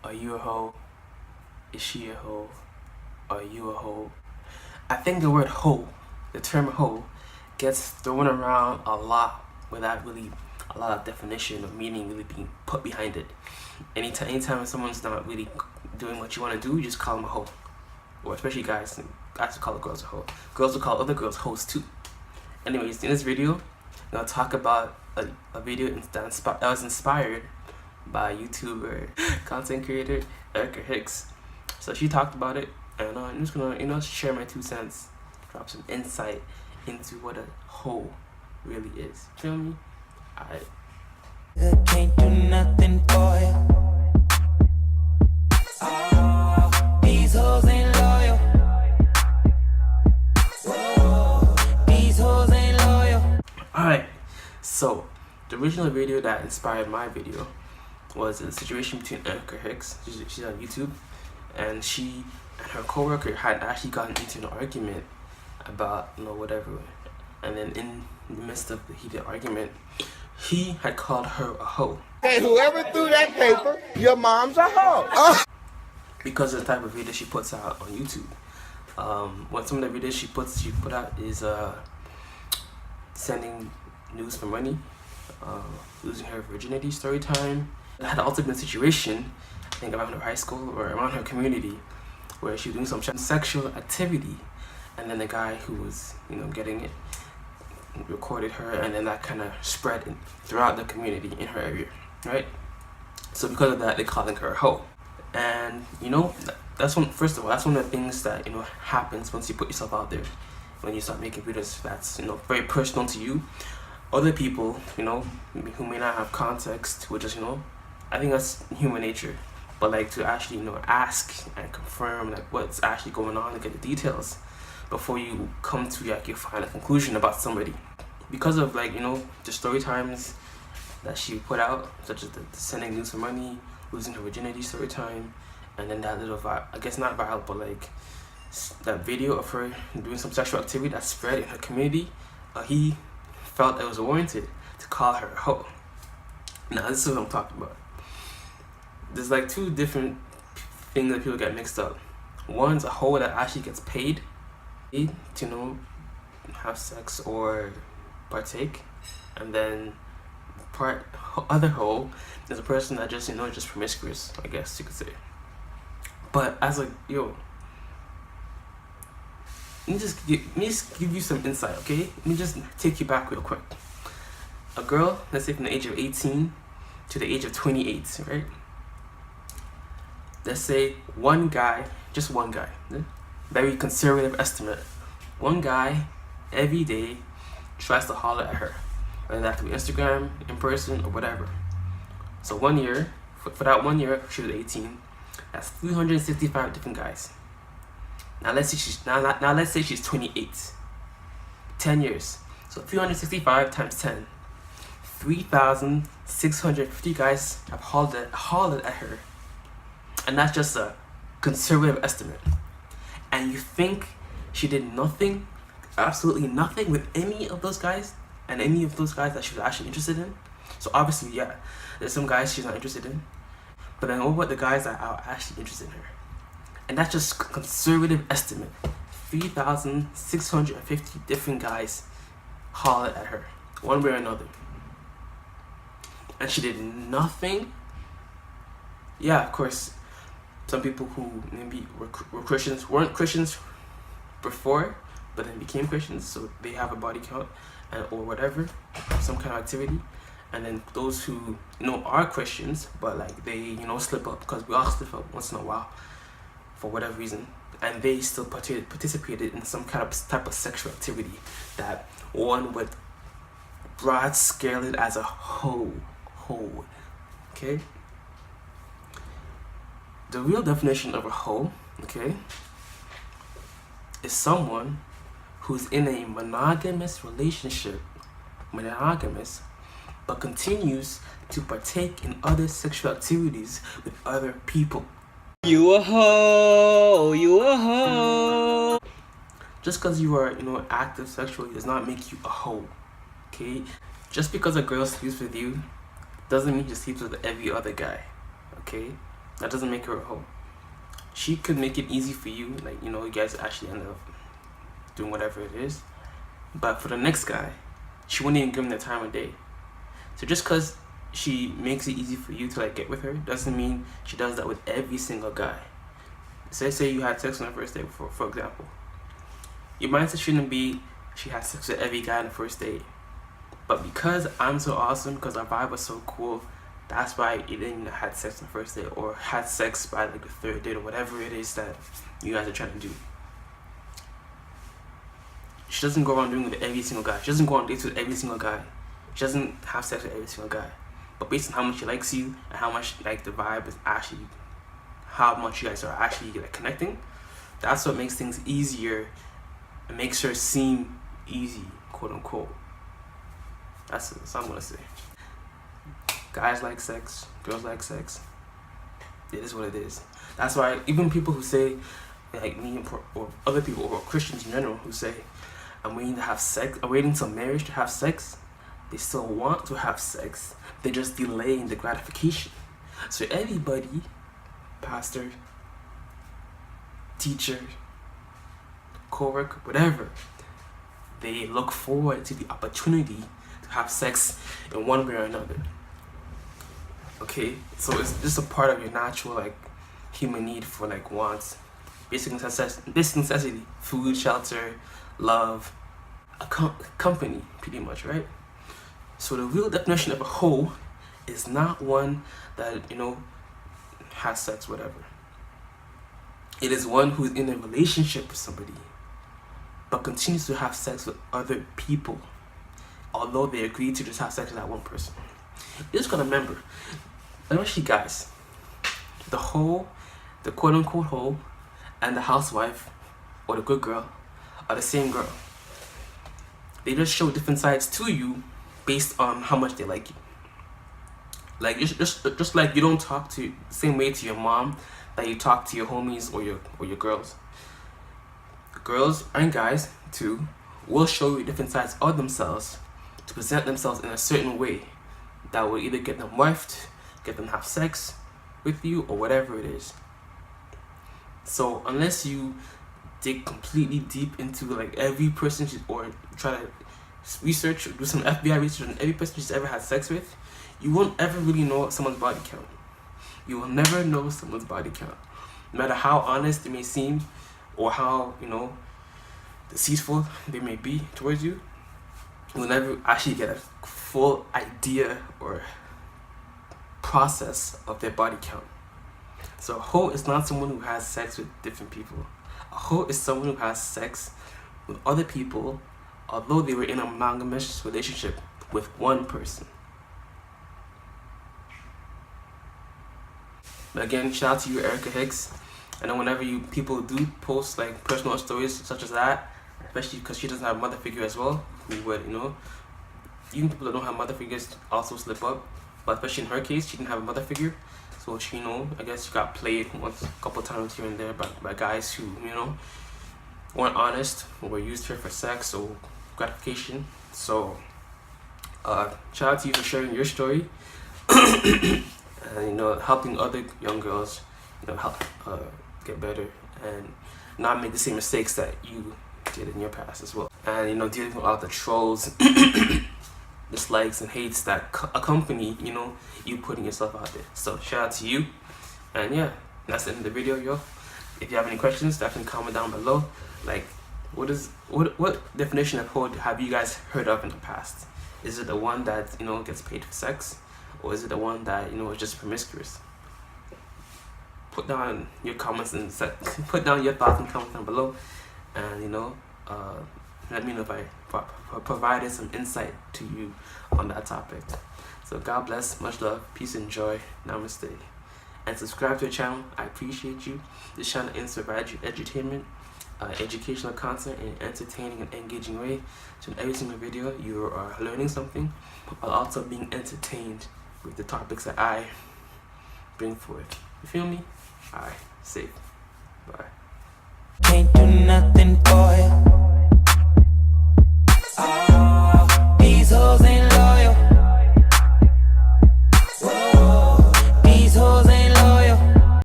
Are you a hoe? Is she a hoe? Are you a hoe? I think the word hoe, the term hoe, gets thrown around a lot without really a lot of definition or meaning really being put behind it. Anytime someone's not really doing what you want to do, you just call them a hoe. Or especially guys will call the girls a hoe. Girls will call other girls hoes too. Anyways, in this video, I'm going to talk about a video that was inspired by YouTuber, content creator, Erica Hicks. So she talked about it, and I'm just gonna, share my 2 cents, drop some insight into what a hoe really is. Feel me? Alright. Can't do nothing for you. Oh, these hoes ain't loyal. Whoa, these hoes ain't loyal. Alright, so the original video that inspired my video was a situation between Erica Hicks. She's on YouTube, and she and her coworker had actually gotten into an argument about whatever, and then in the midst of the heated argument, he had called her a hoe. Hey, whoever threw that paper, your mom's a hoe. Because of the type of video she puts out on YouTube. What some of the videos she put out is sending news for money, losing her virginity story time. It had also been a situation, I think around her high school or around her community, where she was doing some sexual activity, and then the guy who was getting it recorded her, and then that kind of spread throughout the community in her area, right? So because of that, they're calling her a hoe. And that's one of the things that happens once you put yourself out there. When you start making videos that's very personal to you, other people who may not have context will just I think that's human nature. But like to actually ask and confirm like what's actually going on and get the details before you come to your final conclusion about somebody, because of the story times that she put out, such as the sending news for money, losing her virginity story time, and then that little I guess not viral, but like that video of her doing some sexual activity that spread in her community. He felt it was warranted to call her a hoe. Now this is what I'm talking about. There's like 2 different things that people get mixed up. One's a hoe that actually gets paid to have sex or partake, and then other hoe is a person that just just promiscuous, I guess you could say. But as like let me just give you some insight, okay? Let me just take you back real quick. A girl, let's say from the age of 18 to the age of 28, right? Let's say just one guy, very conservative estimate, one guy every day tries to holler at her, whether that could be Instagram, in person, or whatever. So 1 year, for that 1 year, she was 18, that's 365 different guys. Now let's say she's 28. 10 years. So 365 times 10. 3,650 guys have hollered at her. And that's just a conservative estimate. And you think she did nothing, absolutely nothing with any of those guys, and any of those guys that she was actually interested in? So obviously, yeah, there's some guys she's not interested in. But then what about the guys that are actually interested in her? And that's just conservative estimate. 3,650 different guys hollered at her, one way or another. And she did nothing? Yeah, of course, some people who maybe were Christians, weren't Christians before, but then became Christians, so they have a body count or whatever, some kind of activity. And then those who are Christians, but like they slip up, because we all slip up once in a while for whatever reason, and they still participated in some kind of type of sexual activity that one would broad scale it as a hoe. Okay, the real definition of a hoe, okay, is someone who's in a monogamous relationship, but continues to partake in other sexual activities with other people. You a hoe, you a hoe. Just because you are, active sexually does not make you a hoe, okay? Just because a girl sleeps with you doesn't mean she sleeps with every other guy, okay? that doesn't make her a hoe. She could make it easy for you, like, you know, you guys actually end up doing whatever it is. But for the next guy, she wouldn't even give him the time of day. So just because she makes it easy for you to like get with her doesn't mean she does that with every single guy. Say you had sex on the first date, for example. Your mindset shouldn't be she had sex with every guy on the first date. But because I'm so awesome, because our vibe was so cool, that's why you didn't had sex on the first date, or had sex by like the third date, or whatever it is that you guys are trying to do. She doesn't go around doing it with every single guy. She doesn't go on dates with every single guy. She doesn't have sex with every single guy. But based on how much she likes you and how much like the vibe is actually, how much you guys are actually like connecting, that's what makes things easier and makes her seem easy, quote unquote. That's all I'm gonna say. Guys like sex, girls like sex. It is what it is. That's why even people who say, like me or other people or Christians in general who say, I'm waiting to have sex, I'm waiting till marriage to have sex, they still want to have sex. They're just delaying the gratification. So everybody, pastor, teacher, co-worker, whatever, they look forward to the opportunity to have sex in one way or another. Okay, so it's just a part of your natural like human need for like wants, basic necessity, food, shelter, love, a company, pretty much, right? So the real definition of a hoe is not one that, you know, has sex, whatever. It is one who's in a relationship with somebody, but continues to have sex with other people, although they agree to just have sex with that one person. You just gotta remember, especially guys, the hoe, the quote unquote hoe, and the housewife, or the good girl, are the same girl. They just show different sides to you based on how much they like you. Like just like you don't talk to the same way to your mom that you talk to your homies or your girls. Girls and guys too will show you different sides of themselves to present themselves in a certain way that will either get them wifed, get them to have sex with you, or whatever it is. So unless you dig completely deep into like every person or try to research or do some FBI research on every person she's ever had sex with, you won't ever really know someone's body count. You will never know someone's body count. No matter how honest they may seem or how, you know, deceitful they may be towards you, you will never actually get a full idea or process of their body count. So a hoe is not someone who has sex with different people. A hoe is someone who has sex with other people, although they were in a monogamous relationship with one person. But again, shout out to you, Erica Hicks. I know whenever people do post like personal stories such as that, especially because she doesn't have a mother figure as well, who would, you know, even people that don't have mother figures also slip up. But especially in her case, she didn't have a mother figure, so she, you know, I guess she got played once, a couple times here and there by guys who, you know, weren't honest or used her for sex or gratification. So shout out to you for sharing your story and, you know, helping other young girls, you know, help get better and not make the same mistakes that you did in your past as well. And, you know, dealing with all the trolls, dislikes and hates that accompany, you know, you putting yourself out there. So shout out to you. And yeah, that's the end of the video, yo. If you have any questions, definitely comment down below. Like, what definition of hoe have you guys heard of in the past? Is it the one that, you know, gets paid for sex, or is it the one that, you know, is just promiscuous? Put down your comments and put down your thoughts and comments down below, and, you know, let me know if I provided some insight to you on that topic. So God bless, much love, peace and joy, namaste. And subscribe to the channel. I appreciate you. This channel aims to provide you edutainment, educational content in an entertaining and engaging way. So in every single video you are learning something, while also being entertained with the topics that I bring forth. You feel me? Alright, safe. Bye. Can't do nothing for you.